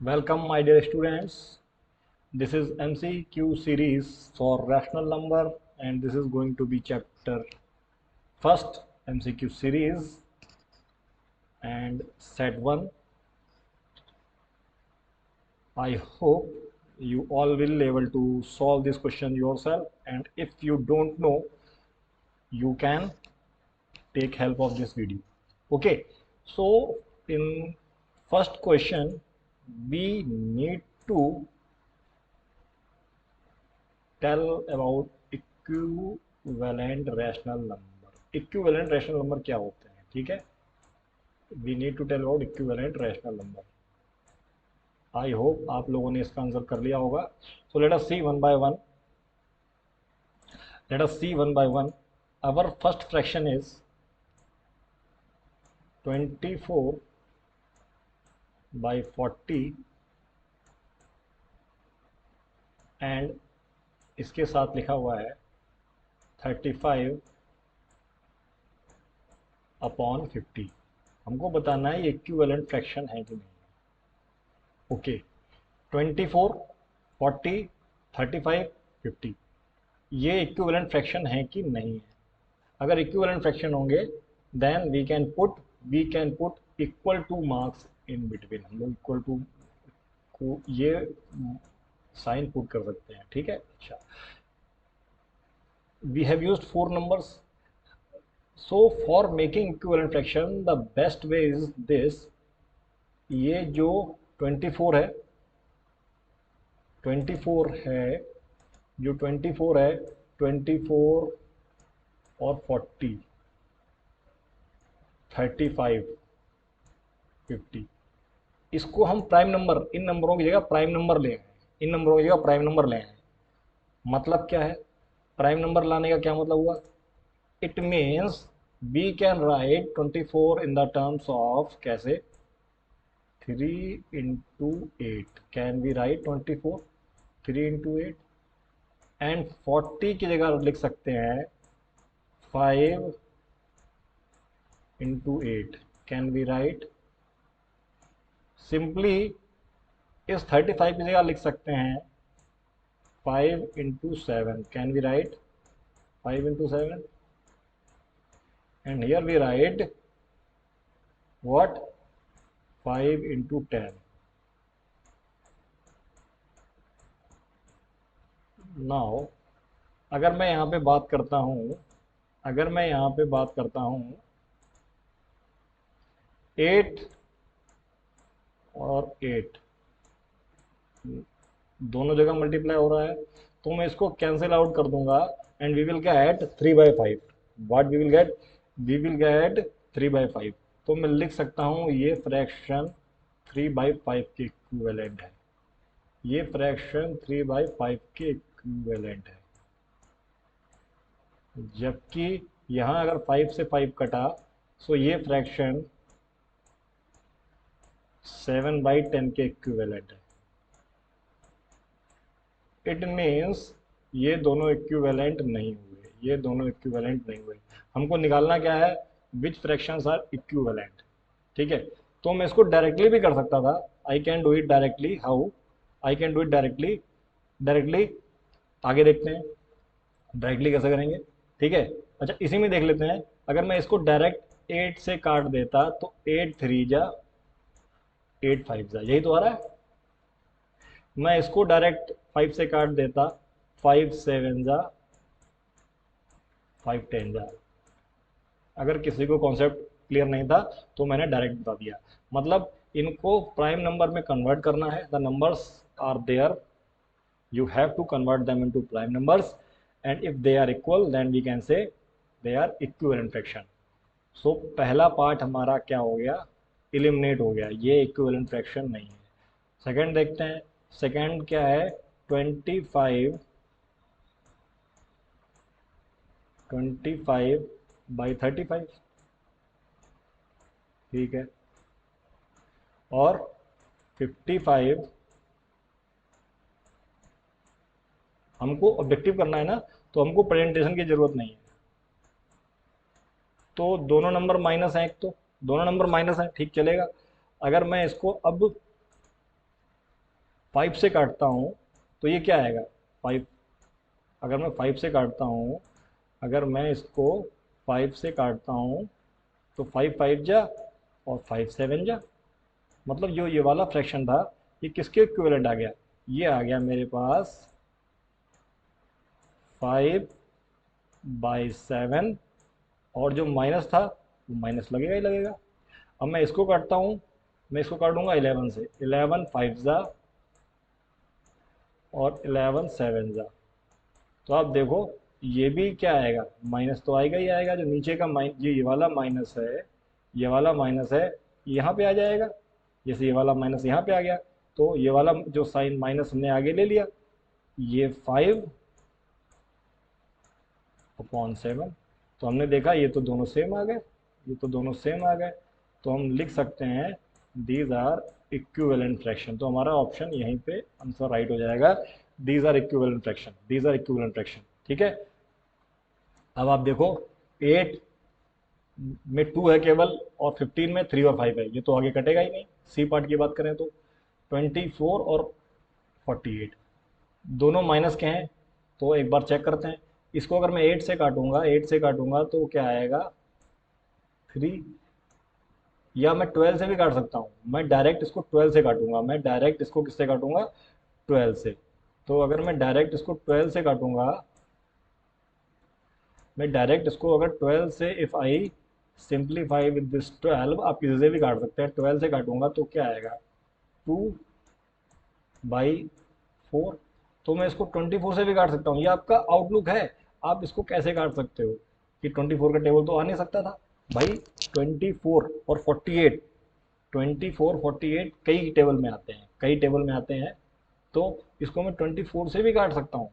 Welcome, my dear students. This is MCQ series for rational number, and this is going to be chapter first MCQ series and set 1. I hope you all will be able to solve this question yourself, and if you don't know, you can take help of this video. Okay, so in first question we need to tell about equivalent rational number. Equivalent rational number क्या होते हैं, ठीक है। We need to tell about equivalent rational number. I hope आप लोगों ने इसका answer कर लिया होगा। So let us see one by one. Let us see one by one. Our first fraction is 24 by 40 and इसके साथ लिखा हुआ है 35 अपॉन 50। हमको बताना है ये इक्विवेलेंट फ्रैक्शन है कि नहीं। ओके, 24, 40, 35, 50 ये इक्विवेलेंट फ्रैक्शन है कि नहीं है। अगर इक्विवेलेंट फ्रैक्शन होंगे then we can put equal to marks in between. हम लोग इक्वल टू को ये साइन पुट कर सकते हैं, ठीक है। अच्छा, we have used 4 numbers. So for making equivalent fraction the best way is this. ये जो 24 है, 24 है, जो 24 है, 24 और 40, 35, 50, इसको हम प्राइम नंबर, इन नंबरों की जगह प्राइम नंबर ले आए। इन नंबरों की जगह प्राइम नंबर ले आए। मतलब क्या है प्राइम नंबर लाने का, क्या मतलब हुआ? It means we can write 24 in the terms of कैसे 3 into 8। Can we write 24 3 into 8 and 40 की जगह लिख सकते हैं 5 into 8। Can we write simply इस 35 की जगह लिख सकते हैं 5 into 7। Can we write 5 into 7 and here we write what 5 into 10। now अगर मैं यहाँ पे बात करता हूँ, अगर मैं यहाँ पे बात करता हूँ 8 और 8 दोनों जगह मल्टीप्लाई हो रहा है, तो मैं इसको कैंसिल आउट कर दूंगा and we will get 3/5। What we will get? We will get 3/5। तो मैं लिख सकता हूँ ये फ्रैक्शन 3/5 के इक्विवेलेंट है। ये फ्रैक्शन 3/5 के इक्विवेलेंट है। जबकि यहाँ अगर 5 से 5 कटा सो ये फ्रैक्शन 7/10 के इक्विवेलेंट है। इट मीन्स ये दोनों इक्विवेलेंट नहीं हुए, ये दोनों इक्विवेलेंट नहीं हुए। हमको निकालना क्या है? विच फ्रैक्शंस आर इक्विवेलेंट, ठीक है। तो मैं इसको डायरेक्टली भी कर सकता था। I can do it directly. How I can do it directly? Directly आगे देखते हैं डायरेक्टली कैसे करेंगे, ठीक है। अच्छा, इसी में देख लेते हैं। अगर मैं इसको डायरेक्ट 8 से काट देता तो 8 3 जा 8 5 जा, यही तो आ रहा है। मैं इसको डायरेक्ट 5 से काट देता 5 7 जा 5 10 जा। अगर किसी को कॉन्सेप्ट क्लियर नहीं था तो मैंने डायरेक्ट बता दिया। मतलब इनको प्राइम नंबर में कन्वर्ट करना है। The numbers are there, you have to convert them into prime numbers, and if they are equal then we can say they are equivalent fraction। so पहला पार्ट हमारा क्या हो गया? एलिमिनेट हो गया, ये इक्विवेलेंट फ्रैक्शन नहीं है। सेकंड देखते हैं। सेकंड क्या है? 25 by 35, ठीक है। और 55 हमको ऑब्जेक्टिव करना है ना, तो हमको प्रेजेंटेशन की जरूरत नहीं है। तो दोनों नंबर माइनस है, एक तो दोनों नंबर माइनस है, ठीक चलेगा। अगर मैं इसको अब 5 से काटता हूँ तो ये क्या आएगा 5। अगर मैं 5 से काटता हूँ, अगर मैं इसको 5 से काटता हूँ तो 5 5 जा और 5 7 जा, मतलब जो ये वाला फ्रैक्शन था ये किसके इक्विवेलेंट आ गया, ये आ गया मेरे पास 5/7, और जो माइनस था वो माइनस लगेगा ही लगेगा। अब मैं इसको काटता हूँ, मैं इसको काटूंगा 11 से, 11 5 जा और 11 7 जा, तो आप देखो ये भी क्या आएगा, माइनस तो आएगा ही आएगा। जो नीचे का ये वाला माइनस है, ये वाला माइनस है, यहाँ पे आ जाएगा। जैसे ये वाला माइनस यहाँ पे आ गया, तो ये वाला जो साइन माइनस हमने आगे ले लिया, ये 5/7, तो हमने देखा ये तो दोनों सेम आ गए, ये तो दोनों सेम आ गए, तो हम लिख सकते हैं दीज आर इक्विवेलेंट फ्रैक्शन। तो हमारा ऑप्शन यहीं पे आंसर राइट हो जाएगा, these are equivalent fraction, these are equivalent fraction. ठीक है, अब आप देखो 8 में 2 है केवल, और 15 में 3 और 5 है, ये तो आगे कटेगा ही नहीं। सी पार्ट की बात करें तो 24 और 48 दोनों माइनस के हैं, तो एक बार चेक करते हैं। इसको अगर मैं 8 से काटूंगा, 8 से काटूंगा तो क्या आएगा 3, या मैं 12 से भी काट सकता हूँ। मैं डायरेक्ट इसको 12 से काटूंगा, मैं डायरेक्ट इसको किससे काटूंगा 12 से। तो अगर मैं डायरेक्ट इसको 12 से काटूंगा, मैं डायरेक्ट इसको अगर 12 से, if I simplify with this 12, आप किसी से भी काट सकते हैं, 12 से काटूंगा तो क्या आएगा 2/4। तो मैं इसको 24 से भी काट सकता हूँ, ये आपका आउटलुक है। आप इसको कैसे काट सकते हो कि 24 का टेबल तो आ नहीं सकता था भाई। 24 और 48, 24 48 कई टेबल में आते हैं, कई टेबल में आते हैं, तो इसको मैं 24 से भी काट सकता हूँ।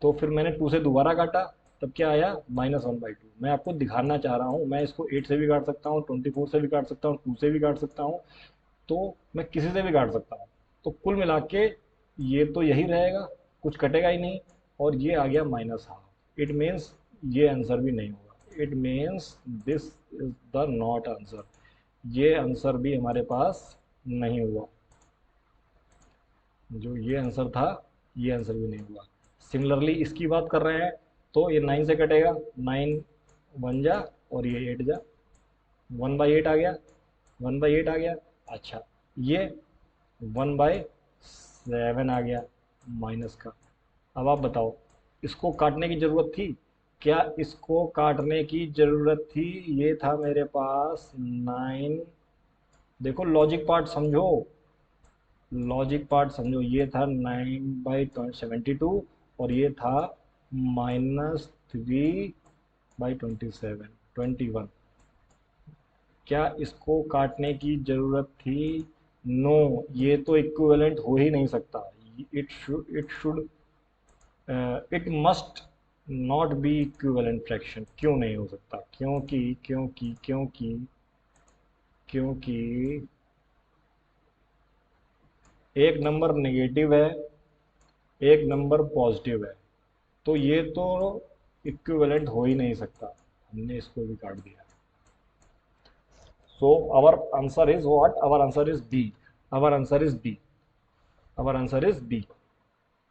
तो फिर मैंने 2 से दोबारा काटा, तब क्या आया -1/2। मैं आपको दिखाना चाह रहा हूँ, मैं इसको 8 से भी काट सकता हूँ, 24 से भी काट सकता हूँ, 2 से भी काट सकता हूँ, तो मैं किसी से भी काट सकता हूँ। तो कुल मिला के ये तो यही रहेगा, कुछ कटेगा ही नहीं, और ये आ गया -12। इट मीन्स ये आंसर भी नहीं होगा, it means this is the not answer, ये आंसर भी हमारे पास नहीं हुआ। जो ये आंसर था ये आंसर भी नहीं हुआ। सिमिलरली इसकी बात कर रहे हैं तो ये 9 से कटेगा, 9 1 जा और ये 8 जा, 1/8 आ गया, 1/8 आ गया। अच्छा, ये 1/7 आ गया माइनस का। अब आप बताओ इसको काटने की ज़रूरत थी क्या, इसको काटने की ज़रूरत थी, ये था मेरे पास 9। देखो लॉजिक पार्ट समझो, लॉजिक पार्ट समझो, ये था 9/72 और ये था -3/27 21। क्या इसको काटने की ज़रूरत थी, नो, ये तो इक्विवेलेंट हो ही नहीं सकता। It should it must not be equivalent fraction. क्यों नहीं हो सकता, क्योंकि एक नंबर नेगेटिव है, एक नंबर पॉजिटिव है, तो ये तो इक्विवेलेंट हो ही नहीं सकता। हमने इसको भी काट दिया। So our answer is what, our answer is B, our answer is B, our answer is B.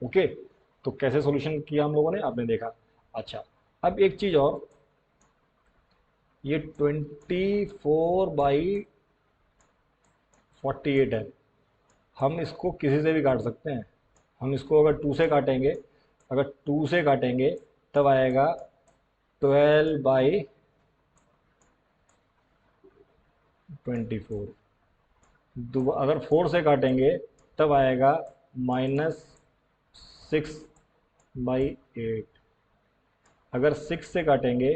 Okay, तो कैसे सॉल्यूशन किया हम लोगों ने आपने देखा। अच्छा, अब एक चीज और, ये 24/48 है, हम इसको किसी से भी काट सकते हैं। हम इसको अगर 2 से काटेंगे, अगर 2 से काटेंगे तब आएगा 12/24। अगर 4 से काटेंगे तब आएगा -6/8। अगर 6 से काटेंगे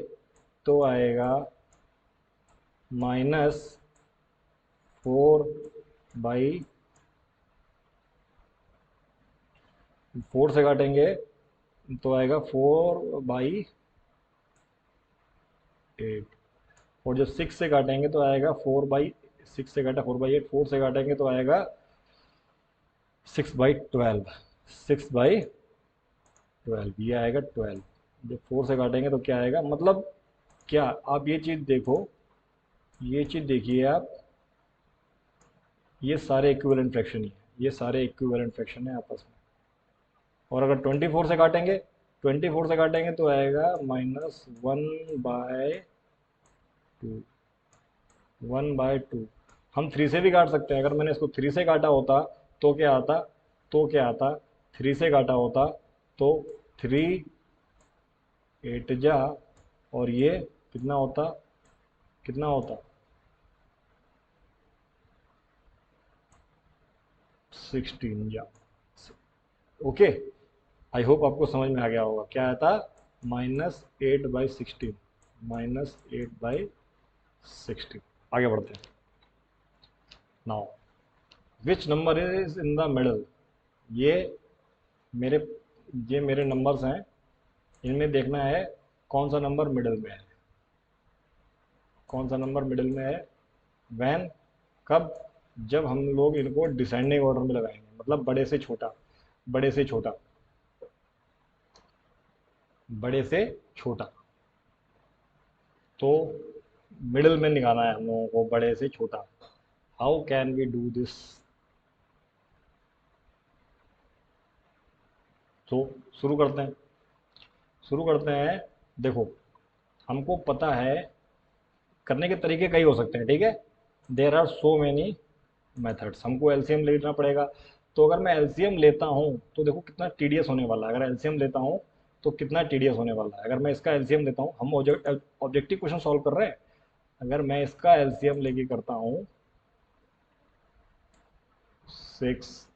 तो आएगा -4/, 4 से काटेंगे तो आएगा 4/8। और जब 6 से काटेंगे तो आएगा 4/6 से काटा 4/8, 4 से काटेंगे तो आएगा 6/12, 6/12 ये आएगा 12। जब 4 से काटेंगे तो क्या आएगा, मतलब क्या, आप ये चीज़ देखो, ये चीज़ देखिए आप, ये सारे इक्विवेलेंट फ्रैक्शन ही है, ये सारे इक्विवेलेंट फ्रैक्शन है आपस में। और अगर 24 से काटेंगे, 24 से काटेंगे तो आएगा -1/2, 1/2। हम 3 से भी काट सकते हैं। अगर मैंने इसको 3 से काटा होता तो क्या आता, 3 से काटा होता तो 3 8 जा, और ये कितना होता, कितना होता 16 जा। ओके, आई होप आपको समझ में आ गया होगा क्या आता, -8/16, -8/16। आगे बढ़ते हैं। Now which number is in the middle. ये मेरे ये मेरे नंबर्स हैं, इनमें देखना है कौन सा नंबर मिडल में है, कौन सा नंबर मिडल में है। वैन, कब, जब हम लोग इनको डिसेंडिंग ऑर्डर में लगाएंगे, मतलब बड़े से छोटा, बड़े से छोटा, बड़े से छोटा। तो मिडिल में निकालना है हम लोगों को, बड़े से छोटा। How can we do this. तो शुरू करते हैं, शुरू करते हैं। देखो, हमको पता है, करने के तरीके कई हो सकते हैं, ठीक है। There are so many methods. हमको एलसीएम लेना पड़ेगा। तो अगर मैं एलसीएम लेता हूँ तो देखो कितना टीडीएस होने वाला है। अगर एलसीएम लेता हूँ तो कितना टीडीएस होने वाला है। अगर मैं इसका एलसीएम लेता हूँ, हम ऑब्जेक्टिव क्वेश्चन सॉल्व कर रहे हैं। अगर मैं इसका एलसीएम लेके करता हूँ 6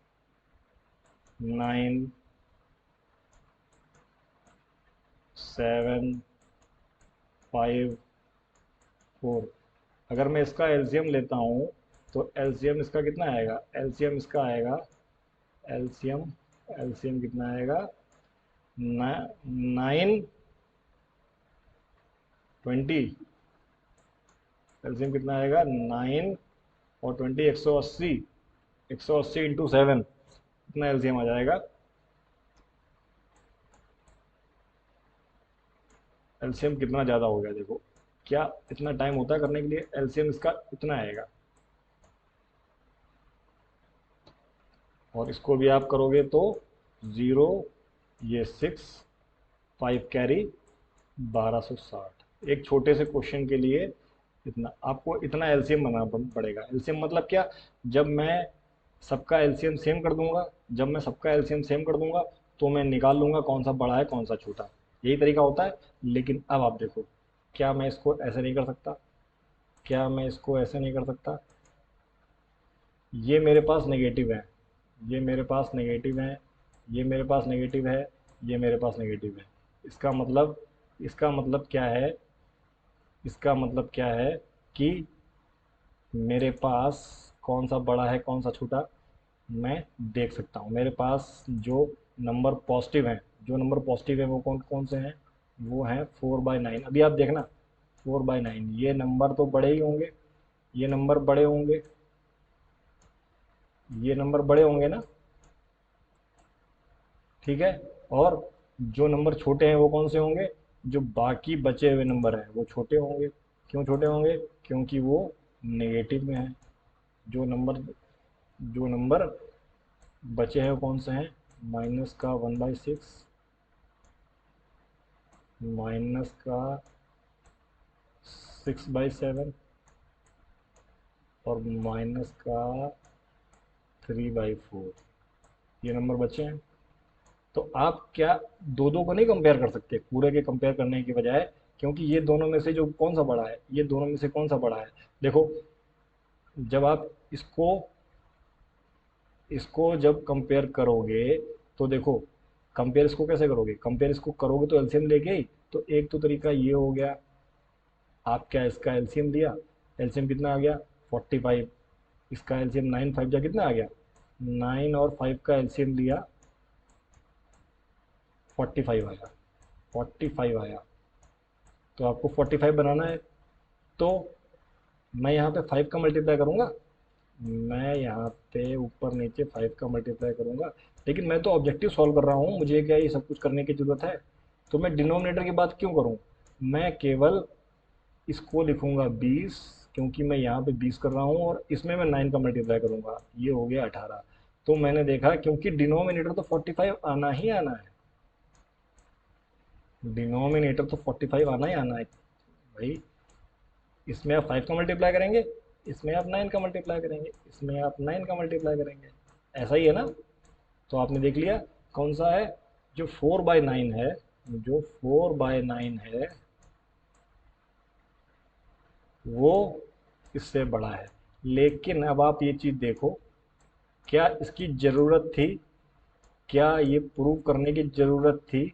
9 7 5 4, अगर मैं इसका एलसीएम लेता हूँ तो एलसीएम इसका कितना आएगा, एलसीएम इसका आएगा, एलसीएम एलसीएम कितना आएगा, 9 20, एलसीएम कितना आएगा 9 और 20, 180, 180 इंटू 7, कितना एलसीएम आ जाएगा। एलसीएम कितना ज़्यादा हो गया, देखो क्या इतना टाइम होता है करने के लिए। एलसीएम इसका इतना आएगा, और इसको भी आप करोगे तो 0, ये 6, 5 कैरी 1260। एक छोटे से क्वेश्चन के लिए इतना आपको इतना एलसीएम बनाना पड़ेगा। एलसीएम मतलब क्या, जब मैं सबका एलसीएम सेम कर दूंगा, जब मैं सबका एलसीएम सेम कर दूंगा तो मैं निकाल लूंगा कौन सा बड़ा है कौन सा छोटा। यही तरीका होता है। लेकिन अब आप देखो, क्या मैं इसको ऐसे नहीं कर सकता, क्या मैं इसको ऐसे नहीं कर सकता। ये मेरे पास नेगेटिव है, ये मेरे पास नेगेटिव है, ये मेरे पास नेगेटिव है, ये मेरे पास नेगेटिव है। इसका मतलब, इसका मतलब क्या है, इसका मतलब क्या है कि मेरे पास कौन सा बड़ा है कौन सा छोटा मैं देख सकता हूँ। मेरे पास जो नंबर पॉजिटिव हैं, जो नंबर पॉजिटिव है वो कौन कौन से हैं, वो हैं 4/9। अभी आप देखना 4/9, ये नंबर तो बड़े ही होंगे, ये नंबर बड़े होंगे, ये नंबर बड़े होंगे ना, ठीक है। और जो नंबर छोटे हैं वो कौन से होंगे, जो बाकी बचे हुए नंबर हैं वो छोटे होंगे। क्यों छोटे होंगे, क्योंकि वो नेगेटिव में है। जो नंबर जो नंबर बचे हैं वो कौन से हैं, माइनस का 1/6, माइनस का 6/7, और माइनस का 3/4, ये नंबर बचे हैं। तो आप क्या दो दो को नहीं कंपेयर कर सकते पूरे के कंपेयर करने की बजाय, क्योंकि ये दोनों में से जो कौन सा बड़ा है, ये दोनों में से कौन सा बड़ा है। देखो, जब आप इसको इसको जब कंपेयर करोगे तो देखो, कंपेयर इसको कैसे करोगे, कंपेयर इसको करोगे तो एलसीएम लेके ही। तो एक तो तरीका ये हो गया, आप क्या इसका एलसीएम लिया, एलसीएम कितना आ गया 45, इसका एलसीएम 9 5 जा कितना आ गया 9, और 5 का एलसीएम लिया 45 आया, 45 आया। तो आपको 45 बनाना है, तो मैं यहाँ पे 5 का मल्टीप्लाई करूँगा, मैं यहाँ पे ऊपर नीचे 5 का मल्टीप्लाई करूँगा। लेकिन मैं तो ऑब्जेक्टिव सॉल्व कर रहा हूँ, मुझे क्या ये सब कुछ करने की ज़रूरत है। तो मैं डिनोमिनेटर की बात क्यों करूँ, मैं केवल इसको लिखूँगा 20, क्योंकि मैं यहाँ पे 20 कर रहा हूँ और इसमें मैं 9 का मल्टीप्लाई करूंगा, ये हो गया 18। तो मैंने देखा क्योंकि डिनोमिनेटर तो 45 आना ही आना है, डिनोमिनेटर तो 45 आना ही आना है भाई। इसमें आप 5 का मल्टीप्लाई करेंगे, इसमें आप 9 का मल्टीप्लाई करेंगे, इसमें आप 9 का मल्टीप्लाई करेंगे, ऐसा ही है ना। तो आपने देख लिया कौन सा है, जो 4/9 है, जो 4/9 है वो इससे बड़ा है। लेकिन अब आप ये चीज़ देखो, क्या इसकी ज़रूरत थी, क्या ये प्रूव करने की ज़रूरत थी,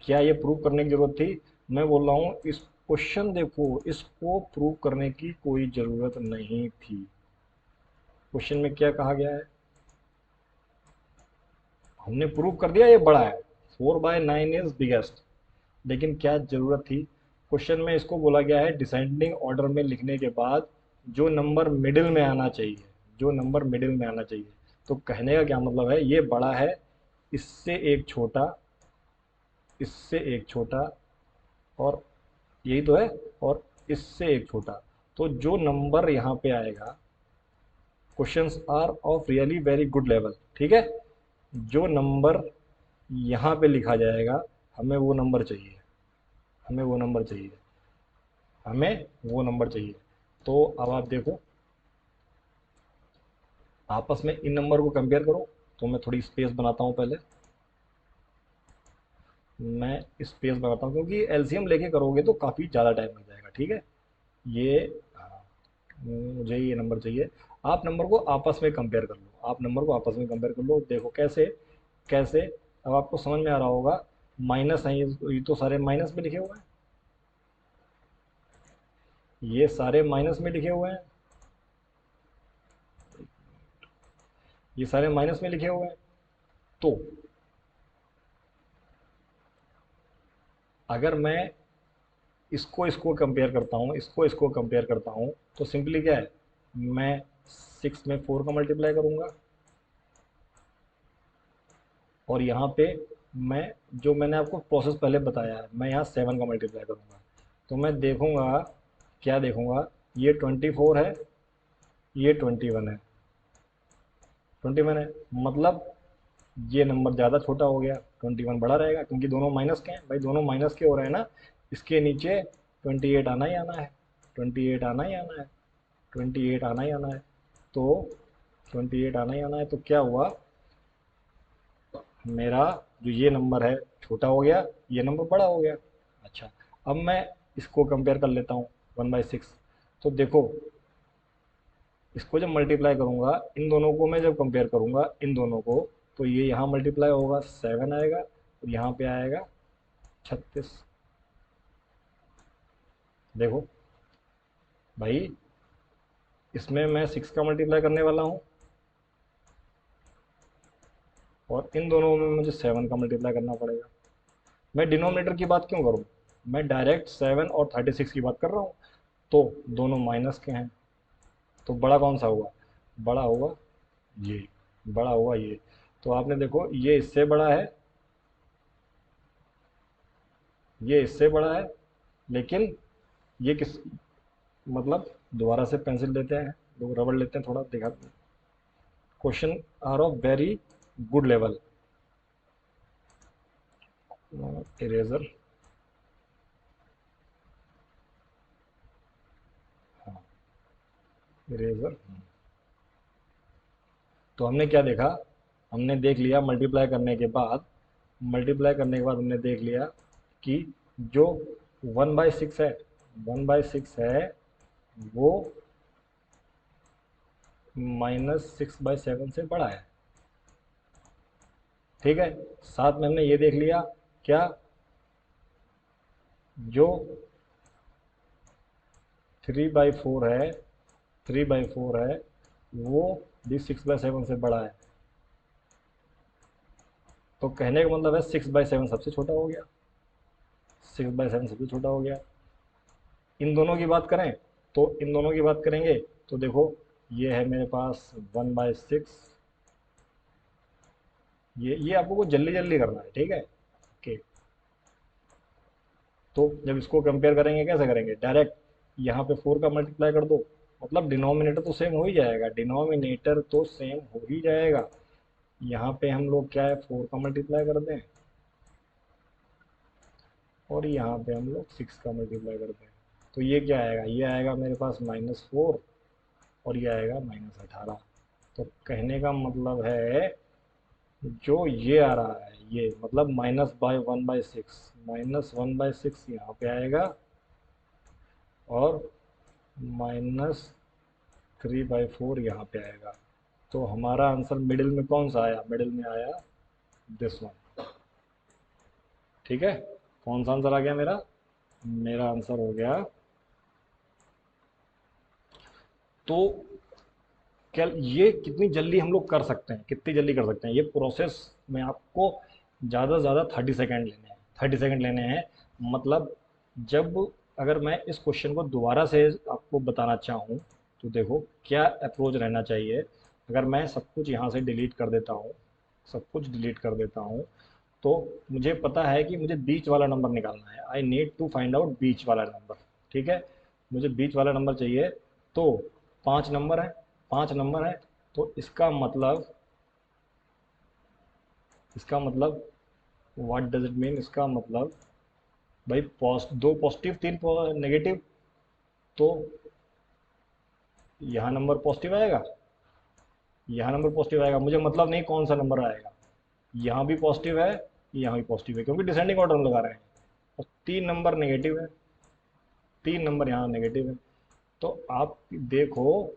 क्या ये प्रूव करने की ज़रूरत थी? मैं बोल रहा हूँ इस क्वेश्चन देखो, इसको प्रूव करने की कोई ज़रूरत नहीं थी। क्वेश्चन में क्या कहा गया है, हमने प्रूव कर दिया ये बड़ा है, 4/9 इज बिगेस्ट। लेकिन क्या ज़रूरत थी? क्वेश्चन में इसको बोला गया है डिसेंडिंग ऑर्डर में लिखने के बाद जो नंबर मिडिल में आना चाहिए, जो नंबर मिडिल में आना चाहिए। तो कहने का क्या मतलब है, ये बड़ा है, इससे एक छोटा, इससे एक छोटा, और यही तो है, और इससे एक छोटा। तो जो नंबर यहाँ पे आएगा, questions are of really very good level, ठीक है, जो नंबर यहाँ पे लिखा जाएगा, हमें वो नंबर चाहिए, हमें वो नंबर चाहिए, हमें वो नंबर चाहिए। तो अब आप देखो, आपस में इन नंबर को कंपेयर करो। तो मैं थोड़ी स्पेस बनाता हूँ पहले, मैं स्पेस बनाता हूँ क्योंकि एलसीएम लेके करोगे तो काफ़ी ज़्यादा टाइम लग जाएगा, ठीक है। ये हाँ, मुझे ये नंबर चाहिए। आप नंबर को आपस में कंपेयर कर लो, आप नंबर को आपस में कंपेयर कर लो, देखो कैसे, कैसे। अब आपको समझ में आ रहा होगा, माइनस है, ये तो सारे माइनस में लिखे हुए हैं, ये सारे माइनस में लिखे हुए हैं, ये सारे माइनस में लिखे हुए हैं। तो अगर मैं इसको इसको कंपेयर करता हूँ, इसको इसको कंपेयर करता हूँ, तो सिंपली क्या है, मैं 6 में 4 का मल्टीप्लाई करूँगा, और यहाँ पे मैं, जो मैंने आपको प्रोसेस पहले बताया है, मैं यहाँ 7 का मल्टीप्लाई करूँगा। तो मैं देखूँगा, क्या देखूँगा, ये 24 है, ये 21 है, 21 है, मतलब ये नंबर ज़्यादा छोटा हो गया, 21 बड़ा रहेगा, क्योंकि दोनों माइनस के हैं भाई, दोनों माइनस के हो रहे हैं ना। इसके नीचे 28 आना ही आना है, 28 आना ही आना है, 28 आना ही आना है। तो 28 आना ही आना है, तो क्या हुआ, मेरा जो ये नंबर है छोटा हो गया, ये नंबर बड़ा हो गया। अच्छा, अब मैं इसको कंपेयर कर लेता हूँ 1/6। तो देखो, इसको जब मल्टीप्लाई करूँगा, इन दोनों को मैं जब कंपेयर करूँगा, इन दोनों को, तो ये यहाँ मल्टीप्लाई होगा, 7 आएगा, और यहाँ पे आएगा 36। देखो भाई, इसमें मैं 6 का मल्टीप्लाई करने वाला हूँ, और इन दोनों में मुझे 7 का मल्टीप्लाई करना पड़ेगा। मैं डिनोमिनेटर की बात क्यों करूँ, मैं डायरेक्ट 7 और 36 की बात कर रहा हूँ। तो दोनों माइनस के हैं, तो बड़ा कौन सा हुआ, बड़ा होगा ये, बड़ा हुआ ये। तो आपने देखो, ये इससे बड़ा है, ये इससे बड़ा है, लेकिन ये किस, मतलब दोबारा से पेंसिल लेते हैं, लोग रबड़ लेते हैं, थोड़ा दिखा, question are of very good level, eraser, हाँ, इरेजर। तो हमने क्या देखा, हमने देख लिया मल्टीप्लाई करने के बाद, मल्टीप्लाई करने के बाद हमने देख लिया कि जो 1/6 है, 1/6 है, वो -6/7 से बड़ा है, ठीक है। साथ में हमने ये देख लिया, क्या, जो 3/4 है, 3/4 है, वो भी 6/7 से बड़ा है। तो कहने का मतलब है 6/7 सबसे छोटा हो गया, 6/7 सबसे छोटा हो गया। इन दोनों की बात करें, तो इन दोनों की बात करेंगे, तो देखो, ये है मेरे पास 1/6, ये आपको को जल्दी जल्दी करना है, ठीक है, ओके। तो जब इसको कंपेयर करेंगे, कैसे करेंगे, डायरेक्ट यहाँ पे 4 का मल्टीप्लाई कर दो, मतलब डिनोमिनेटर तो सेम हो ही जाएगा, डिनोमिनेटर तो सेम हो ही जाएगा। यहाँ पे हम लोग क्या है 4 का मल्टीप्लाई कर दें, और यहाँ पे हम लोग 6 का मल्टीप्लाई कर दें, तो ये क्या आएगा, ये आएगा मेरे पास -4, और ये आएगा -18। तो कहने का मतलब है जो ये आ रहा है ये मतलब -1/6, -1/6 यहाँ पे आएगा, और -3/4 यहाँ पे आएगा। तो हमारा आंसर मिडिल में कौन सा आया, मिडिल में आया दिस वन। ठीक है, कौन सा आंसर आ गया मेरा, मेरा आंसर हो गया। तो क्या ये कितनी जल्दी हम लोग कर सकते हैं, कितनी जल्दी कर सकते हैं ये प्रोसेस में आपको ज़्यादा से ज़्यादा 30 सेकेंड लेने हैं, 30 सेकेंड लेने हैं। मतलब जब अगर मैं इस क्वेश्चन को दोबारा से आपको बताना चाहूँ तो देखो क्या अप्रोच रहना चाहिए। अगर मैं सब कुछ यहाँ से डिलीट कर देता हूँ, सब कुछ डिलीट कर देता हूँ, तो मुझे पता है कि मुझे बीच वाला नंबर निकालना है, I need to find out बीच वाला नंबर। ठीक है, मुझे बीच वाला नंबर चाहिए। तो 5 नंबर है, 5 नंबर है, तो इसका मतलब व्हाट डज इट मीन, इसका मतलब भाई दो पॉजिटिव 3 नेगेटिव, तो यहाँ नंबर पॉजिटिव आएगा, यहाँ नंबर पॉजिटिव आएगा, मुझे मतलब नहीं कौन सा नंबर आएगा, यहाँ भी पॉजिटिव है, यहाँ भी पॉजिटिव है, क्योंकि डिसेंडिंग ऑर्डर में लगा रहे हैं, और 3 नंबर नेगेटिव है, 3 नंबर यहाँ नेगेटिव है। तो आप देखो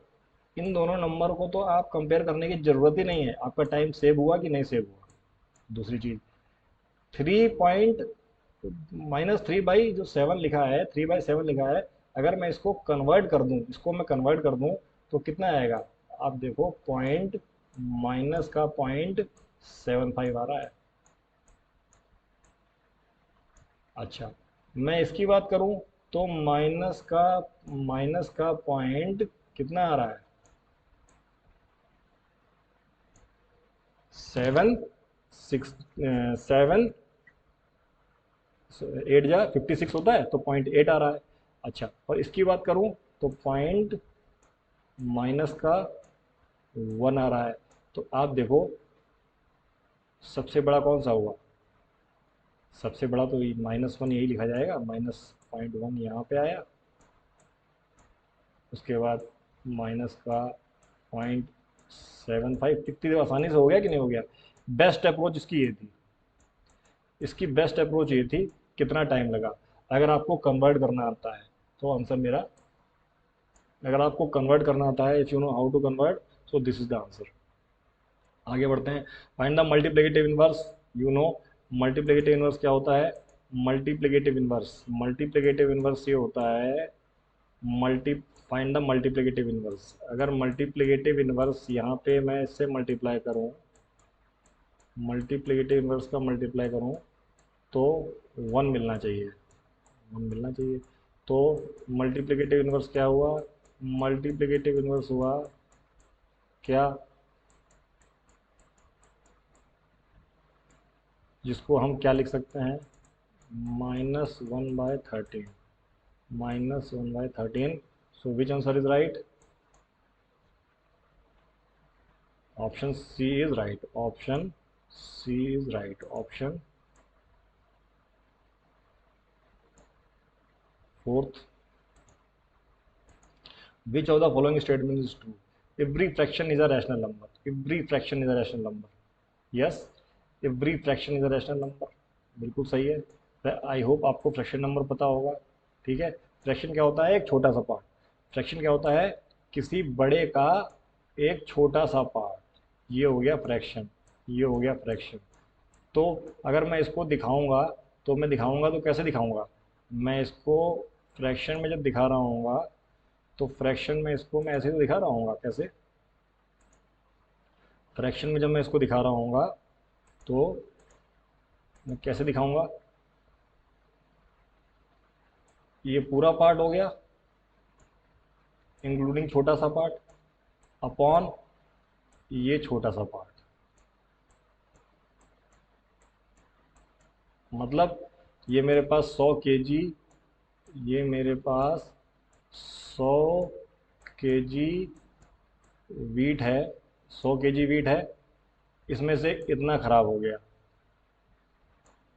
इन दोनों नंबर को तो आप कंपेयर करने की ज़रूरत ही नहीं है, आपका टाइम सेव हुआ कि नहीं सेव हुआ। दूसरी चीज़ 3 - 3/7 लिखा है, 3/7 लिखा है, अगर मैं इसको कन्वर्ट कर दूं, इसको मैं कन्वर्ट कर दूं तो कितना आएगा, आप देखो पॉइंट माइनस का 0.75 आ रहा है। अच्छा, मैं इसकी बात करूं तो माइनस का पॉइंट कितना आ रहा है, 7 8 जा 56 होता है, तो 0.8 आ रहा है। अच्छा, और इसकी बात करूं तो पॉइंट माइनस का 1 आ रहा है। तो आप देखो सबसे बड़ा कौन सा हुआ, सबसे बड़ा तो -1 यही लिखा जाएगा, -0.1 यहाँ पे आया, उसके बाद माइनस का 0.75, कितनी देर आसानी से हो गया कि नहीं हो गया। बेस्ट अप्रोच इसकी ये थी, इसकी बेस्ट अप्रोच ये थी, कितना टाइम लगा। अगर आपको कन्वर्ट करना आता है तो आंसर मेरा, अगर आपको कन्वर्ट करना आता है, if you know how to convert, so this is the answer. आगे बढ़ते हैं, find the multiplicative inverse. You know multiplicative inverse क्या होता है, मल्टीप्लिकेटिव इनवर्स ये होता है multi find the multiplicative inverse. अगर मल्टीप्लिकेटिव इनवर्स यहाँ पे मैं इससे मल्टीप्लाई करूँ, मल्टीप्लिकेटिव इनवर्स का मल्टीप्लाई करूँ तो 1 मिलना चाहिए, 1 मिलना चाहिए। तो मल्टीप्लिकेटिव इनवर्स क्या हुआ, मल्टीप्लिकेटिव इनवर्स हुआ क्या, जिसको हम क्या लिख सकते हैं, -1/13, -1/13। So which answer is right, option C is right, option C is right, option fourth. Which of the following statement is true, every fraction is a rational number, every fraction is a rational number. Yes, every fraction is a rational number, बिल्कुल सही है। I hope आपको fraction number पता होगा। ठीक है, fraction क्या होता है, एक छोटा सा पार्ट। फ्रैक्शन क्या होता है, किसी बड़े का एक छोटा सा पार्ट, ये हो गया फ्रैक्शन, ये हो गया फ्रैक्शन। तो अगर मैं इसको दिखाऊंगा, तो मैं दिखाऊंगा तो कैसे दिखाऊंगा, मैं इसको फ्रैक्शन में जब दिखा रहा हूँ, तो फ्रैक्शन में इसको मैं ऐसे तो दिखा रहा हूँ, कैसे, फ्रैक्शन में जब मैं इसको दिखा रहा हूँ तो मैं कैसे दिखाऊंगा, ये पूरा पार्ट हो गया इंक्लूडिंग छोटा सा पार्ट, अपॉन ये छोटा सा पार्ट। मतलब ये मेरे पास 100 kg, ये मेरे पास 100 kg वीट है, 100 kg वीट है, इसमें से इतना खराब हो गया,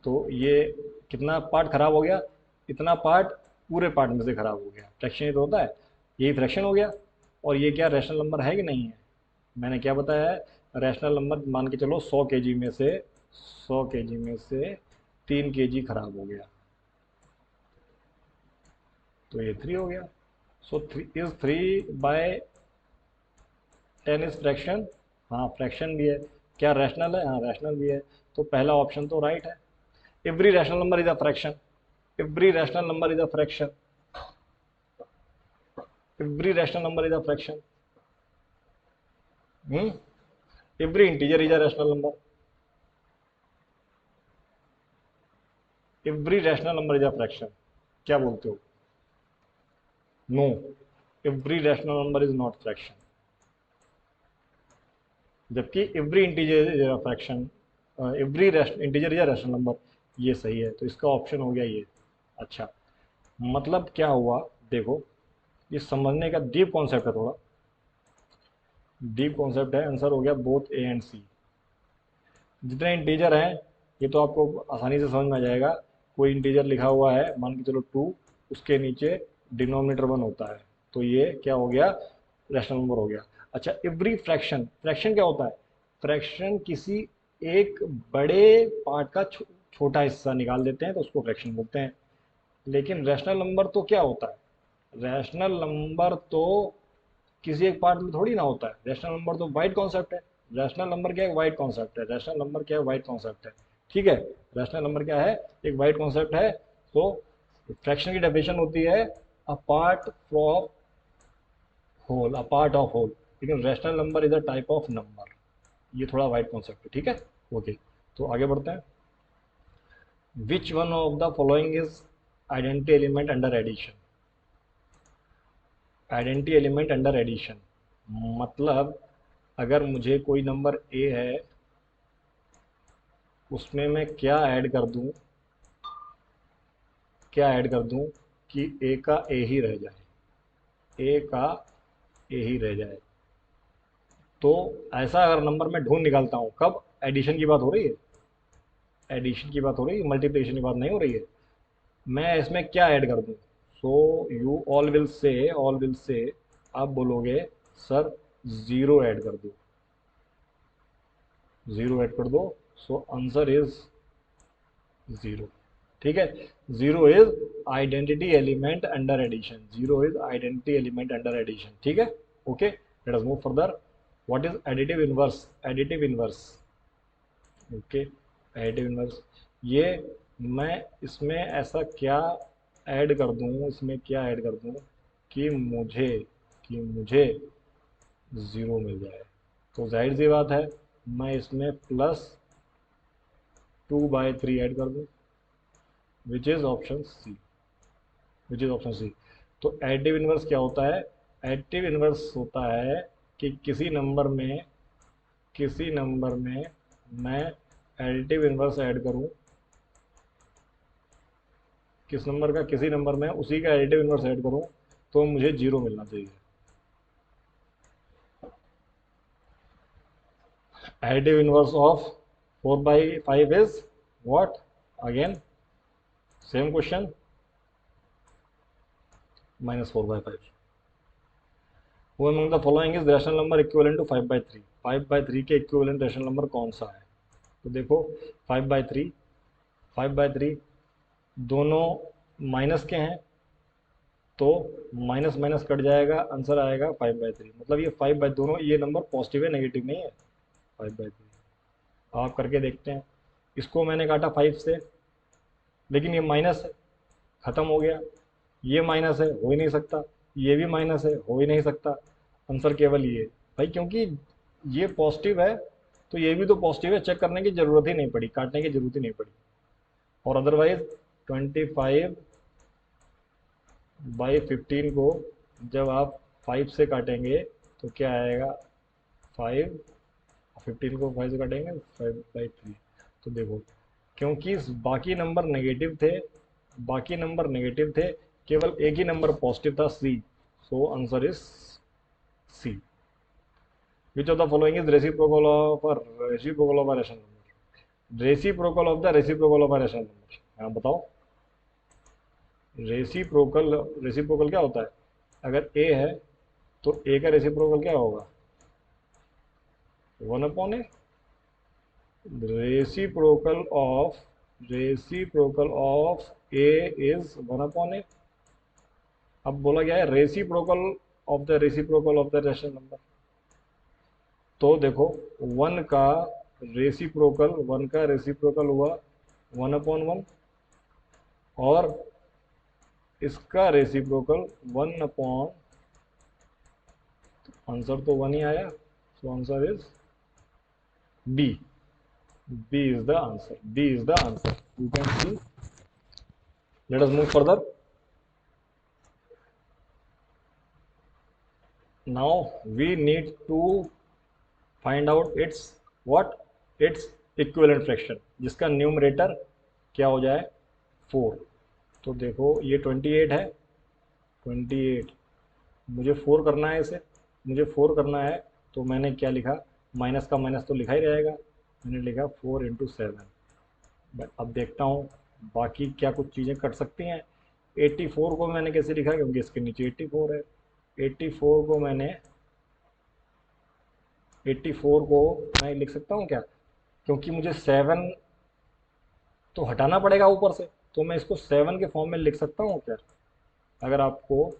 तो ये कितना पार्ट खराब हो गया, इतना पार्ट पूरे पार्ट में से खराब हो गया। फ्रैक्शन ही तो होता है, यही फ्रैक्शन हो गया। और ये क्या रैशनल नंबर है कि नहीं है? मैंने क्या बताया है, रैशनल नंबर मान के चलो 100 kg में से 100 kg में से 3 kg खराब हो गया, तो ये 3 हो गया। So is 3/10 is fraction? हाँ फ्रैक्शन भी है। क्या रैशनल है? हाँ रैशनल भी है। तो पहला ऑप्शन तो राइट है। Every rational number is a fraction, every rational number is a fraction, every rational number is a fraction. Every integer is a rational number, every rational number is a fraction. क्या बोलते हो? No, every rational number is not fraction, जबकि every integer is a fraction, every integer is a rational number. ये सही है, तो इसका option हो गया ये। अच्छा, मतलब क्या हुआ, देखो ये समझने का डीप कॉन्सेप्ट है, थोड़ा डीप कॉन्सेप्ट है। आंसर हो गया बोथ ए एंड सी। जितने इंटीजर हैं ये तो आपको आसानी से समझ में आ जाएगा। कोई इंटीजर लिखा हुआ है, मान के चलो 2, उसके नीचे डिनोमिनेटर 1 होता है, तो ये क्या हो गया, रैशनल नंबर हो गया। अच्छा, एवरी फ्रैक्शन, फ्रैक्शन क्या होता है? फ्रैक्शन किसी एक बड़े पार्ट का छोटा हिस्सा निकाल देते हैं तो उसको फ्रैक्शन बोलते हैं। लेकिन रैशनल नंबर तो क्या होता है? रैशनल नंबर तो किसी एक पार्ट में थोड़ी ना होता है। रैशनल नंबर तो वाइड कॉन्सेप्ट है। रैशनल नंबर क्या है? वाइड कॉन्सेप्ट है। रैशनल नंबर क्या है? वाइड कॉन्सेप्ट है। ठीक है, रैशनल नंबर क्या है? एक वाइड कॉन्सेप्ट है। तो फ्रैक्शन की डेफिनेशन होती है a part from whole, a part of whole. लेकिन rational number is a type of number. ये थोड़ा वाइड कॉन्सेप्ट है, ठीक है। ओके, तो आगे बढ़ते हैं। Which one of the following is identity element under addition? Identity element under addition मतलब, अगर मुझे कोई नंबर ए है, उसमें मैं क्या ऐड कर दूं, क्या ऐड कर दूं कि ए का ए ही रह जाए, ए का ए ही रह जाए। तो ऐसा अगर नंबर मैं ढूंढ निकालता हूं, कब एडिशन की बात हो रही है, एडिशन की बात हो रही है, मल्टीप्लिकेशन की बात नहीं हो रही है। मैं इसमें क्या ऐड कर दूं? So you all will say, आप बोलोगे सर ज़ीरो ऐड कर दो, ज़ीरो ऐड कर दो। So answer is zero. ठीक है, zero is identity element under addition, zero is identity element under addition. ठीक है, okay, let us move further. What is additive inverse? Additive inverse, okay, additive inverse, ये मैं इसमें ऐसा क्या ऐड कर दूं, इसमें क्या ऐड कर दूं कि मुझे ज़ीरो मिल जाए? तो जाहिर सी बात है, मैं इसमें +2/3 ऐड कर दूं, which is option C, which is option C. तो एडिटिव इनवर्स क्या होता है? एडिटिव इनवर्स होता है कि किसी नंबर में मैं एडिटिव इनवर्स ऐड करूं, किस नंबर का किसी नंबर में उसी का एडिटिव इनवर्स ऐड करूं, तो मुझे जीरो मिलना चाहिए। Additive inverse of 4/5 is what? Again same question, -4/5। Who among the following is rational number equivalent to 5/3? 5/3 के इक्विवेलेंट रैशनल नंबर कौन सा है? तो देखो 5/3, 5/3 दोनों माइनस के हैं, तो माइनस माइनस कट जाएगा, आंसर आएगा 5/3। मतलब ये 5 बाई, दोनों ये नंबर पॉजिटिव है, नेगेटिव नहीं है। 5/3 आप करके देखते हैं। इसको मैंने काटा 5 से, लेकिन ये माइनस है, ख़त्म हो गया। ये माइनस है, हो ही नहीं सकता। ये भी माइनस है, हो ही नहीं सकता। आंसर केवल ये भाई, क्योंकि ये पॉजिटिव है तो ये भी तो पॉजिटिव है, चेक करने की ज़रूरत ही नहीं पड़ी, काटने की ज़रूरत ही नहीं पड़ी। और अदरवाइज 25/15 को जब आप 5 से काटेंगे तो क्या आएगा? 5, 15 को 5 से काटेंगे 5/3। तो देखो, क्योंकि बाकी नंबर नेगेटिव थे, बाकी नंबर नेगेटिव थे, केवल एक ही नंबर पॉजिटिव था, C, so answer is C. Which of the following is reciprocal of reciprocal of a rational number, reciprocal of the reciprocal of a rational number, हाँ बताओ। Reciprocal, reciprocal क्या होता है? अगर ए है तो ए का रेसिप्रोकल क्या होगा? 1/a। Reciprocal of, reciprocal of A is 1/a। अब बोला गया है reciprocal of the reciprocal of the rational number. तो देखो, वन का रेसिप्रोकल हुआ 1/1, और इसका रेसिप्रोकल 1/, आंसर तो 1 ही आया, so answer is B. B is the answer, B is the answer, you can see. Let us move further. Now we need to find out its what, its equivalent fraction, जिसका numerator क्या हो जाए 4। तो देखो ये 28 है, 28, मुझे 4 करना है इसे, मुझे 4 करना है, तो मैंने क्या लिखा, माइनस का माइनस तो लिखा ही रहेगा, मैंने लिखा 4 × 7। अब देखता हूँ बाकी क्या कुछ चीज़ें कट सकती हैं। 84 को मैंने कैसे लिखा, क्योंकि इसके नीचे 84 है, 84 को मैंने, 84 को मैं लिख सकता हूँ क्या, क्योंकि मुझे 7 तो हटाना पड़ेगा ऊपर से, तो मैं इसको 7 के फॉर्म में लिख सकता हूँ क्या? अगर आपको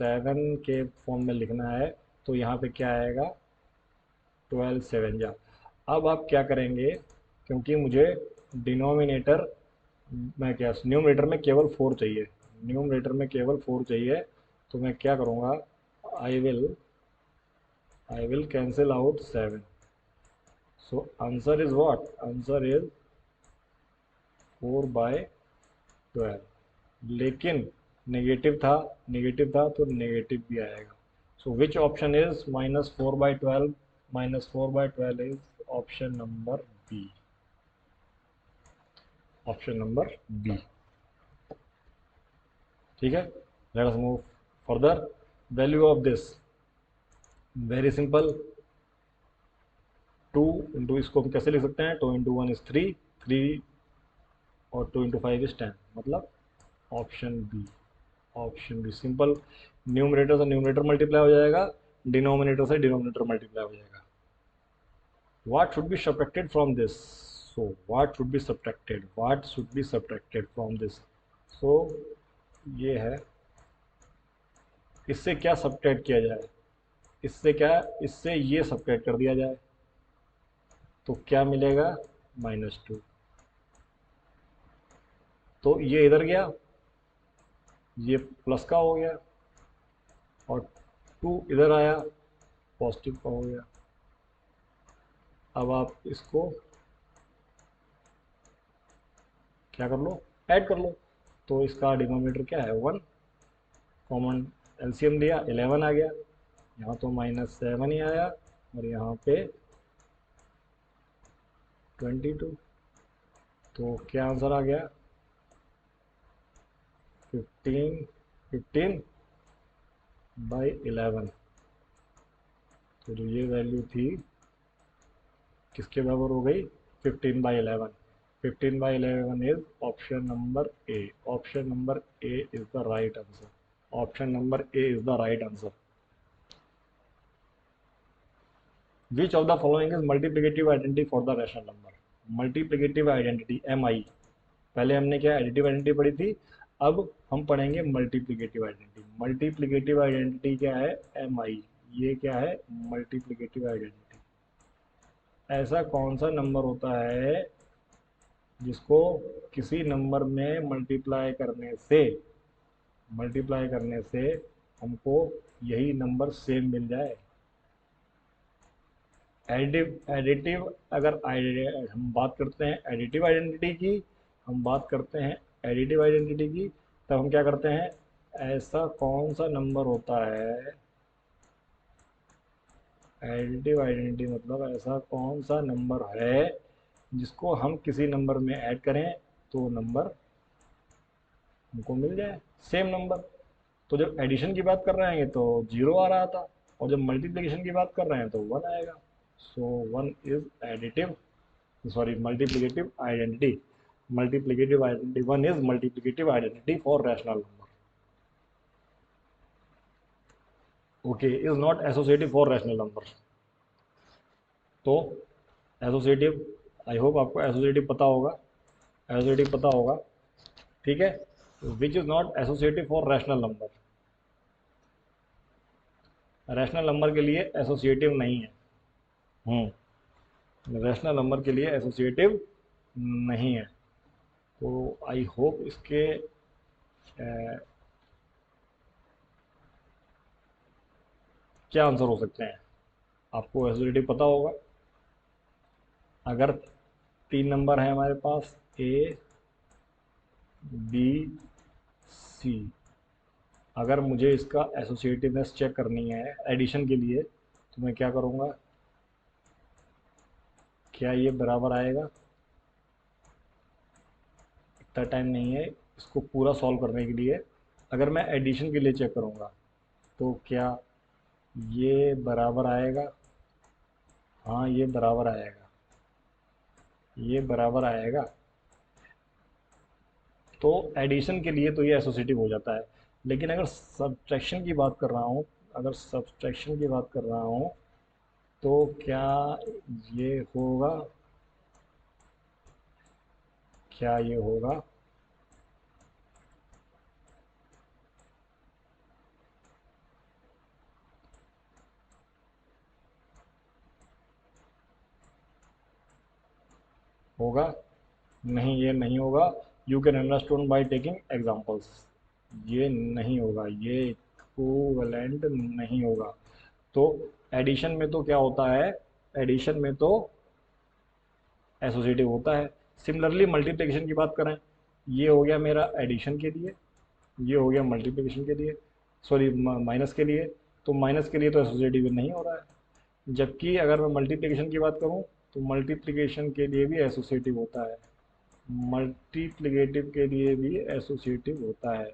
7 के फॉर्म में लिखना है तो यहाँ पे क्या आएगा, 12 7 जा। अब आप क्या करेंगे, क्योंकि मुझे डिनोमिनेटर में क्या, न्यूमरेटर में केवल 4 चाहिए, न्यूमरेटर में केवल 4 चाहिए, तो मैं क्या करूँगा, I will I will cancel out 7। So answer is what, answer is 4/12। लेकिन नेगेटिव था तो नेगेटिव भी आएगा। So which option is -4/12, -4/12 is option number B, option number B. ठीक है, let us move further. Value of this very simple, 2 into, इसको हम कैसे लिख सकते हैं, 2 × 1 इज 3, 3 और 2 × 5 इज 10, मतलब option B, option B simple. Numerator से न्यूमरेटर मल्टीप्लाई हो जाएगा, डिनोमिनेटर से डिनोमिनेटर मल्टीप्लाई हो जाएगा। What should be subtracted from this? So what should be subtracted, what should be subtracted from this? So ये है, इससे क्या सब्ट्रैक्ट किया जाए, इससे क्या, इससे ये सब्ट्रैक्ट कर दिया जाए, तो क्या मिलेगा, -2। तो ये इधर गया, ये प्लस का हो गया, और 2 इधर आया, पॉजिटिव का हो गया। अब आप इसको क्या कर लो, ऐड कर लो, तो इसका डिनोमिनेटर क्या है 1, कॉमन एलसीएम लिया 11 आ गया, यहाँ तो -7 ही आया, और यहाँ पे 22, तो क्या आंसर आ गया, 15/11। तो जो ये वैल्यू थी किसके बराबर हो गई, 15/11। 15/11 is option number A, option number A is the right answer, option number A is the right answer. Which of the following is multiplicative identity for the rational number, multiplicative identity MI, पहले हमने क्या additive identity पढ़ी थी, अब हम पढ़ेंगे multiplicative identity. Multiplicative identity क्या है, MI, ये क्या है, मल्टीप्लिकेटिव आइडेंटिटी। ऐसा कौन सा नंबर होता है जिसको किसी नंबर में मल्टीप्लाई करने से हमको यही नंबर सेम मिल जाए। एडिटिव अगर हम बात करते हैं एडिटिव आइडेंटिटी की, हम बात करते हैं एडिटिव आइडेंटिटी की, तब हम क्या करते हैं, ऐसा कौन सा नंबर होता है, एडिटिव आइडेंटिटी मतलब ऐसा कौन सा नंबर है जिसको हम किसी नंबर में ऐड करें तो नंबर हमको मिल जाए सेम नंबर। तो जब एडिशन की बात कर रहे हैं तो जीरो आ रहा था, और जब मल्टीप्लिकेशन की बात कर रहे हैं तो वन आएगा। So one is additive, sorry multiplicative identity. Multiplicative identity, one is multiplicative identity for rational number. Okay, is not associative for rational number. तो एसोसिएटिव, आई होप आपको एसोसिएटिव पता होगा, एसोसिएटिव पता होगा, ठीक है। Which is not associative for rational number, rational number के लिए एसोसिएटिव नहीं है। रैशनल नंबर के लिए एसोसिएटिव नहीं है। तो आई होप इसके क्या आंसर हो सकते हैं, आपको एसोसिएटिव पता होगा। अगर तीन नंबर है हमारे पास ए बी सी, अगर मुझे इसका एसोसिएटिवनेस चेक करनी है एडिशन के लिए, तो मैं क्या करूँगा, क्या ये बराबर आएगा। इतना टाइम नहीं है इसको पूरा सॉल्व करने के लिए। अगर मैं एडिशन के लिए चेक करूँगा तो क्या ये बराबर आएगा, हाँ ये बराबर आएगा, ये बराबर आएगा। तो एडिशन के लिए तो ये एसोसिएटिव हो जाता है। लेकिन अगर सब्ट्रैक्शन की बात कर रहा हूँ, अगर सब्ट्रैक्शन की बात कर रहा हूँ तो क्या ये होगा, क्या ये होगा। होगा, नहीं ये नहीं होगा। You can understand by taking examples. ये नहीं होगा, ये इक्विवेलेंट नहीं होगा। तो एडिशन में तो क्या होता है, एडिशन में तो एसोसिएटिव होता है। सिमिलरली मल्टीप्लिकेशन की बात करें, ये हो गया मेरा एडिशन के लिए, ये हो गया मल्टीप्लिकेशन के लिए, सॉरी माइनस के लिए। तो माइनस के लिए तो एसोसिएटिव नहीं हो रहा है। जबकि अगर मैं मल्टीप्लिकेशन की बात करूं तो मल्टीप्लिकेशन के लिए भी एसोसिएटिव होता है, मल्टीप्लिकेटिव के लिए भी एसोसिएटिव होता है,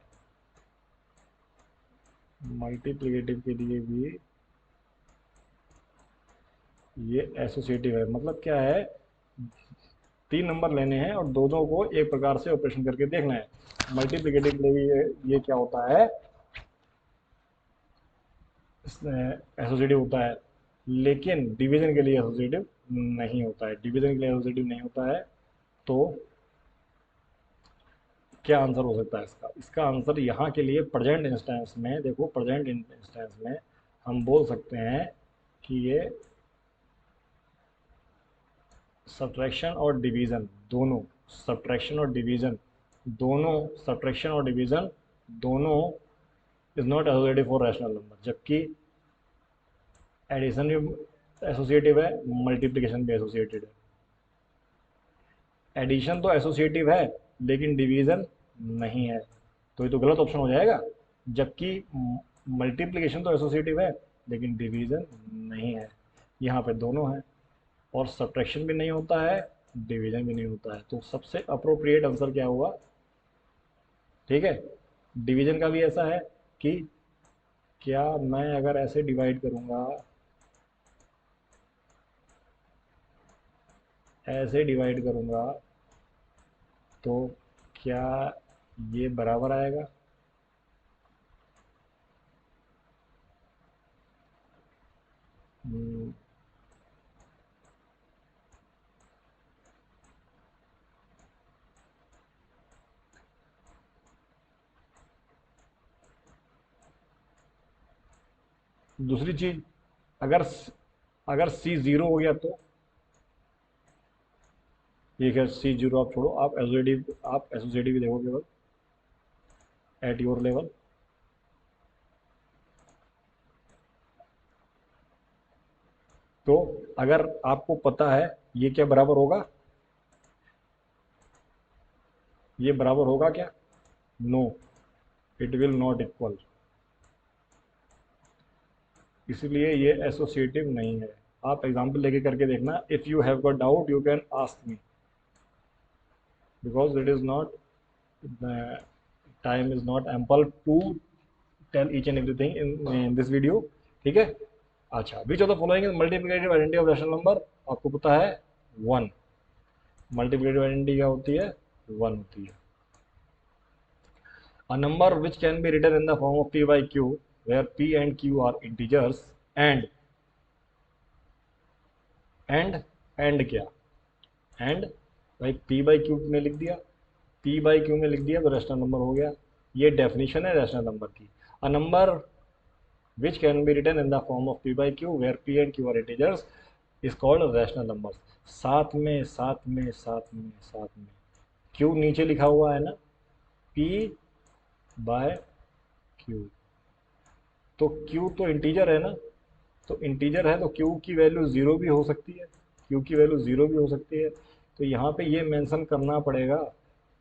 मल्टीप्लिकेटिव के लिए भी ये एसोसिएटिव है। मतलब क्या है, तीन नंबर लेने हैं और दोनों को एक प्रकार से ऑपरेशन करके देखना है। मल्टीप्लिकेटिव के लिए ये क्या होता है, एसोसिएटिव होता है। लेकिन डिवीजन के लिए एसोसिएटिव नहीं होता है, डिवीजन के लिए एसोसिएटिव नहीं होता है। तो क्या आंसर हो सकता है इसका, इसका आंसर यहाँ के लिए प्रेजेंट इंस्टेंस में, देखो प्रेजेंट इंस्टेंस में हम बोल सकते हैं कि ये सब्ट्रैक्शन और डिवीज़न दोनों, सब्ट्रैक्शन और डिवीज़न दोनों, सब्ट्रैक्शन और डिवीज़न दोनों is not associative for rational number. जबकि एडिशन भी एसोसिएटिव है, मल्टीप्लिकेशन भी एसोसिएटेड है। एडिशन तो एसोसिएटिव है लेकिन डिवीज़न नहीं है, तो ये तो गलत ऑप्शन हो जाएगा। जबकि मल्टीप्लिकेशन तो एसोसिएटिव है लेकिन डिवीज़न नहीं है, यहाँ पे दोनों हैं। और सब्ट्रैक्शन भी नहीं होता है, डिवीजन भी नहीं होता है। तो सबसे अप्रोप्रिएट आंसर क्या हुआ, ठीक है। डिवीजन का भी ऐसा है कि क्या मैं अगर ऐसे डिवाइड करूंगा, ऐसे डिवाइड करूंगा तो क्या ये बराबर आएगा। हम्म, दूसरी चीज, अगर अगर सी जीरो हो गया तो, ठीक है सी जीरो आप छोड़ो, आप एसोसिएटिव, आप एसोसिएटिव ही देखो केवल एट योर लेवल। तो अगर आपको पता है ये क्या बराबर होगा, ये बराबर होगा क्या, no, it will not equal, इसलिए ये एसोसिएटिव नहीं है। आप एग्जाम्पल लेके करके देखना, if you have got doubt you can ask me, because it is not time is not ample to tell each and everything in this video, ठीक है। अच्छा, which of the following is multiplicative identity of rational number? आपको पता है 1, multiplicative identity क्या होती है? 1 होती है। A number which can be written in the form of p by q, where p and q are integers, and क्या? and भाई p by q में लिख दिया, p by q में लिख दिया तो रैशनल नंबर हो गया। ये डेफिनेशन है रैशनल नंबर की। A number which can be written in the form of p by q, where p and q are integers, is called rational numbers। साथ में q नीचे लिखा हुआ है ना, p by q, तो q तो इंटीजर है ना, तो इंटीजर है तो q की वैल्यू 0 भी हो सकती है, q की वैल्यू 0 भी हो सकती है। तो यहाँ पे ये मेंशन करना पड़ेगा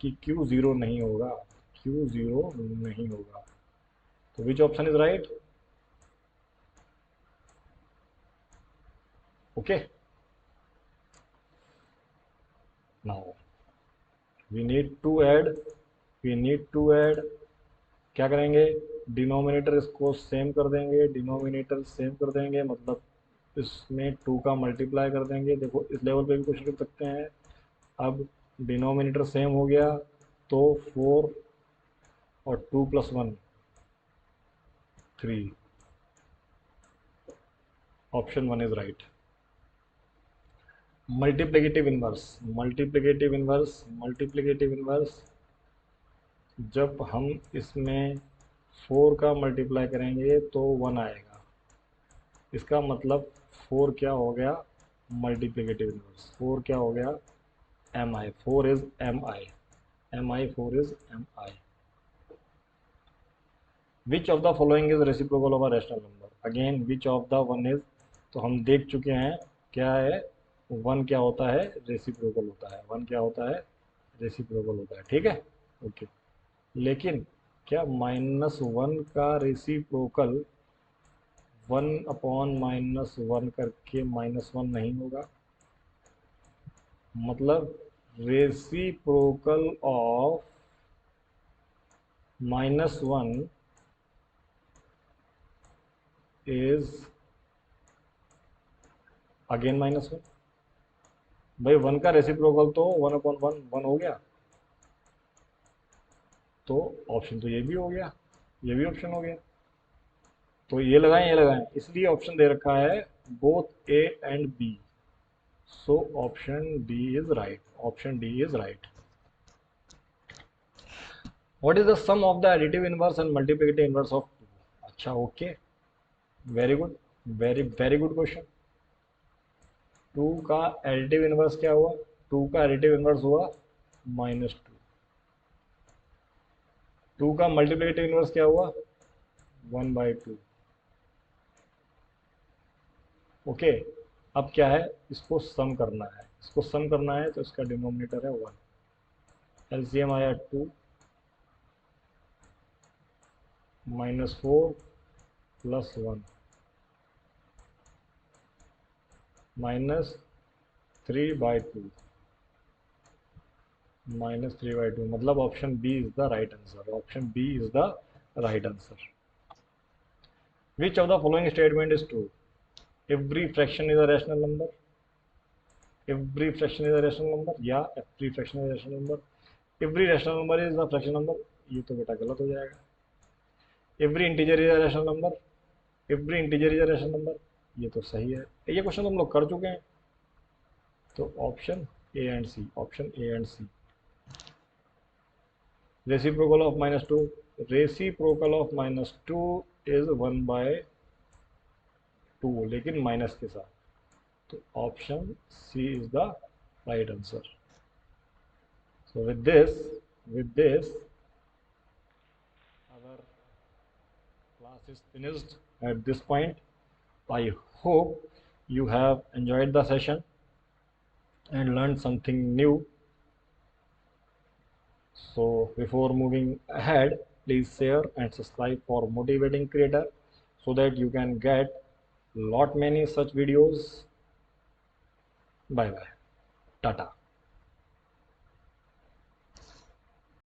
कि q 0 नहीं होगा, q 0 नहीं होगा। तो which option is right? Okay, now we need to add, क्या करेंगे? डिनोमिनेटर इसको सेम कर देंगे, डिनोमिनेटर सेम कर देंगे, मतलब इसमें 2 का मल्टीप्लाई कर देंगे। देखो इस लेवल पे भी कुछ कर सकते हैं। अब डिनोमिनेटर सेम हो गया तो 4 और 2 + 1 3, option 1 is right. Multiplicative inverse, जब हम इसमें 4 का मल्टीप्लाई करेंगे तो 1 आएगा, इसका मतलब 4 क्या हो गया? मल्टीप्लिकेटिव इनवर्स 4 क्या हो गया? mi, 4 is mi, 4 is mi। Which of the following is reciprocal of a rational number? Again which of the one is, तो हम देख चुके हैं क्या है, 1 क्या होता है? रेसिप्रोकल होता है, 1 क्या होता है? रेसिप्रोकल होता है, ठीक है, ओके। लेकिन क्या -1 का रेसिप्रोकल 1/-1 करके -1 नहीं होगा? मतलब रेसिप्रोकल ऑफ -1 इज अगेन -1। भाई 1 का रेसिप्रोकल तो 1/1 1 हो गया, तो ऑप्शन तो ये भी हो गया, ये भी ऑप्शन हो गया। तो ये लगाएं, इसलिए ऑप्शन दे रखा है both A and B. So option D is right, option D is right. What is the sum of the additive inverse and multiplicative inverse of 2? अच्छा, okay, very good, very good question. 2 का additive inverse क्या हुआ? 2 का additive inverse हुआ -2। 2 का multiplicative inverse क्या हुआ? 1/2। Okay, अब क्या है? इसको सम करना है, तो इसका डिनोमिनेटर है 1, एलसीएम आया 2 -4 + 1 -3/2, मतलब option B is the right answer, option B is the right answer. Which of the following statement is true? Every fraction is a rational number, every fraction is a rational number, या every fraction is rational number, every rational number is the fraction number, ये तो बेटा गलत हो जाएगा। Every integer is a rational number, every integer is a rational number, ये तो सही है, ये क्वेश्चन हम लोग कर चुके हैं। तो option A and C, option A and C. Reciprocal of -2, reciprocal of -2 is 1/2, लेकिन माइनस के साथ, तो option C is the right answer. So with this, our class is finished at this point. I hope you have enjoyed the session and learned something new. So before moving ahead, please share and subscribe for Motivating Creator so that you can get lot many such videos. Bye bye, tata.